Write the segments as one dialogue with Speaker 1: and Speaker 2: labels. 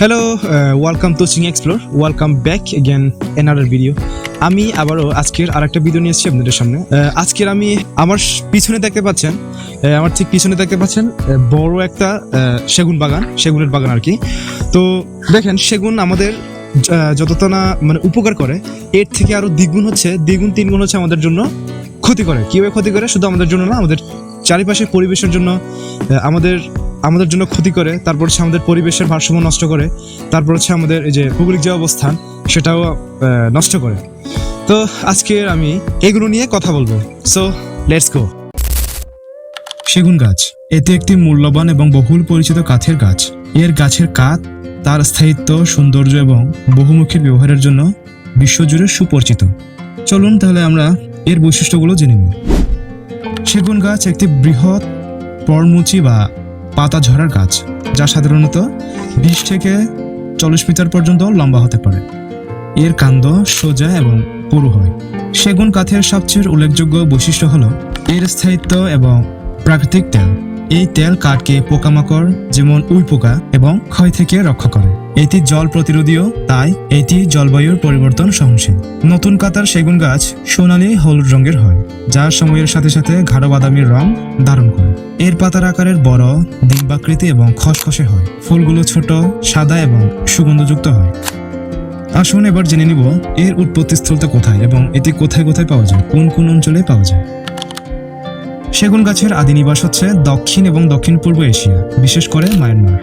Speaker 1: Hello, welcome to Singh explore. Welcome back again another video. আমি আবারও আজকের আরেকটা ভিডিও নিয়ে এসেছি আপনাদের সামনে। আজকের আমি আমার পিছনে দেখতে পাচ্ছেন, আমার ঠিক পিছনে দেখতে পাচ্ছেন বড় একটা সেগুনের বাগান আর কি। তো দেখেন, সেগুন আমাদের যতটা না মানে উপকার করে, এর থেকে আরো দ্বিগুণ তিনগুণ হচ্ছে আমাদের জন্য ক্ষতি করে। কিভাবে ক্ষতি করে? শুধু আমাদের জন্য না, আমাদের চারিপাশের পরিবেশের জন্য আমাদের জন্য ক্ষতি করে। তারপর হচ্ছে আমাদের পরিবেশের ভারসাম্য নষ্ট করে। তারপর হচ্ছে আমাদের এই যে ভৌগোলিক যে অবস্থান সেটাও নষ্ট করে। তো আজকে আমি এগুলো নিয়ে কথা বলবো। So let's go.
Speaker 2: সেগুন গাছ এটি একটি মূল্যবান এবং বহুল পরিচিত কাঠের গাছ। এর গাছের কাঠ তার স্থায়িত্ব, সৌন্দর্য এবং বহুমুখী ব্যবহারের জন্য বিশ্বজুড়ে সুপরিচিত। চলুন তাহলে আমরা এর বৈশিষ্ট্যগুলো জেনে নিই। সেগুন গাছ একটি বৃহৎ পর্ণমোচী বা পাতা ঝরার গাছ, যা সাধারণত 20 থেকে 40 মিটার পর্যন্ত লম্বা হতে পারে। এর কাণ্ড সোজা এবং পুরু হয়। সেগুন কাঠের সবচেয়ে উল্লেখযোগ্য বৈশিষ্ট্য হল এর স্থায়িত্ব এবং প্রাকৃতিক তেল। এই তেল কাঠকে পোকামাকড় যেমন উইপোকা এবং ক্ষয় থেকে রক্ষা করে। এটি জল প্রতিরোধীও, তাই এটি জলবায়ুর পরিবর্তন সহনশীল। নতুন কাতার সেগুন গাছ সোনালী হলুদ রঙের হয়, যা সময়ের সাথে সাথে গাঢ় বাদামি রং ধারণ করে। এর পাতার আকারের বড়, ডিম্বাকৃতি এবং খসখসে হয়। ফুলগুলো ছোট, সাদা এবং সুগন্ধযুক্ত হয়। আসুন এবার জেনে নিব এর উৎপত্তিস্থলটা কোথায় এবং এটি কোথায় কোথায় পাওয়া যায়, কোন কোন অঞ্চলে পাওয়া যায়। সেগুন গাছের আদি নিবাস হচ্ছে দক্ষিণ এবং দক্ষিণ পূর্ব এশিয়া, বিশেষ করে মায়ানমার।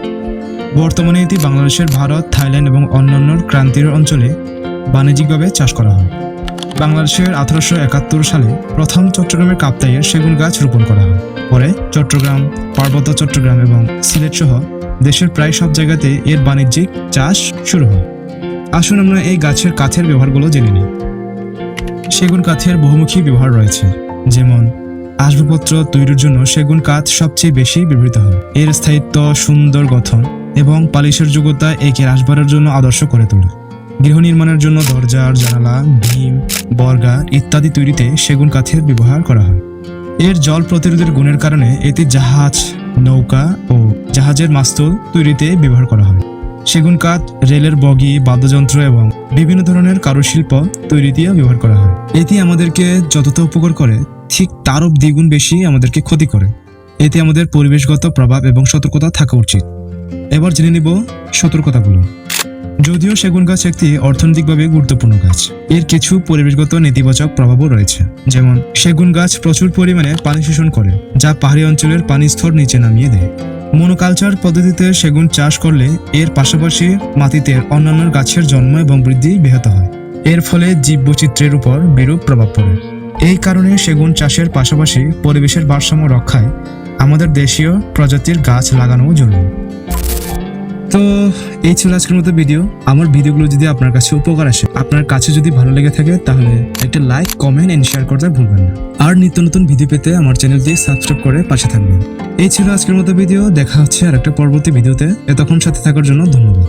Speaker 2: বর্তমানে এটি বাংলাদেশের ভারত, থাইল্যান্ড এবং অন্যান্য ক্রান্তীয় অঞ্চলে বাণিজ্যিকভাবে চাষ করা হয়। বাংলাদেশের 1871 সালে প্রথম চট্টগ্রামের কাপ্তাইয়ে সেগুন গাছ রোপণ করা হয়। পরে চট্টগ্রাম, পার্বত্য চট্টগ্রাম এবং সিলেট সহ দেশের প্রায় সব জায়গাতে এর বাণিজ্যিক চাষ শুরু হয়। আসুন আমরা এই গাছের কাঠের ব্যবহারগুলো জেনে নিই। সেগুন কাঠের বহুমুখী ব্যবহার রয়েছে, যেমন আসবাবপত্র তৈরির জন্য সেগুন কাঠ সবচেয়ে বেশি ব্যবহৃত হয়। এর স্থায়িত্ব, সুন্দর গঠন এবং পালিশের যোগ্যতা একে আসবাবের জন্য আদর্শ করে তোলে। গৃহ নির্মাণের জন্য দরজা, জানালা, ভীম, বর্গা ইত্যাদি তৈরিতে সেগুন কাঠের ব্যবহার করা হয়। এর জল প্রতিরোধের গুণের কারণে এটি জাহাজ, নৌকা ও জাহাজের মাস্তুল তৈরিতে ব্যবহার করা হয়। সেগুন কাঠ রেলের বগি, বাদ্যযন্ত্র এবং বিভিন্ন ধরনের কারুশিল্প তৈরিতেও ব্যবহার করা হয়। এটি আমাদেরকে যতটা উপকার করে, ঠিক তারও দ্বিগুণ বেশি আমাদেরকে ক্ষতি করে। এতে আমাদের পরিবেশগত প্রভাব এবং সতর্কতা থাকা উচিত। এবার জেনে নিব সতর্কতাগুলো। যদিও সেগুন গাছ একটি অর্থনৈতিকভাবে গুরুত্বপূর্ণ গাছ, এর কিছু পরিবেশগত নেতিবাচক প্রভাবও রয়েছে। যেমন সেগুন গাছ প্রচুর পরিমাণে পানি শোষণ করে, যা পাহাড়ি অঞ্চলের পানির স্তর নিচে নামিয়ে দেয়। মনোকালচার পদ্ধতিতে সেগুন চাষ করলে এর পাশাপাশি মাটিতে অন্যান্য গাছের জন্ম এবং বৃদ্ধি ব্যাহত হয়। এর ফলে জীববৈচিত্র্যের উপর বিরূপ প্রভাব পড়ে। এই কারণে সেগুন চাষের পাশাপাশি পরিবেশের ভারসাম্য রক্ষায় আমাদের দেশীয় প্রজাতির গাছ লাগানো জরুরি। তো এই ছিল আজকের মতো ভিডিও। আমার ভিডিওগুলো যদি আপনার কাছে উপকার আসে, আপনার কাছে যদি ভালো লেগে থাকে, তাহলে একটা লাইক, কমেন্ট এন্ড শেয়ার করতে ভুলবেন না। আর নিত্য নতুন ভিডিও পেতে আমার চ্যানেলটি সাবস্ক্রাইব করে পাশে থাকবেন। এই ছিল আজকের মতো ভিডিও। দেখা হচ্ছে আর একটা পরবর্তী ভিডিওতে। এতক্ষণ সাথে থাকার জন্য ধন্যবাদ।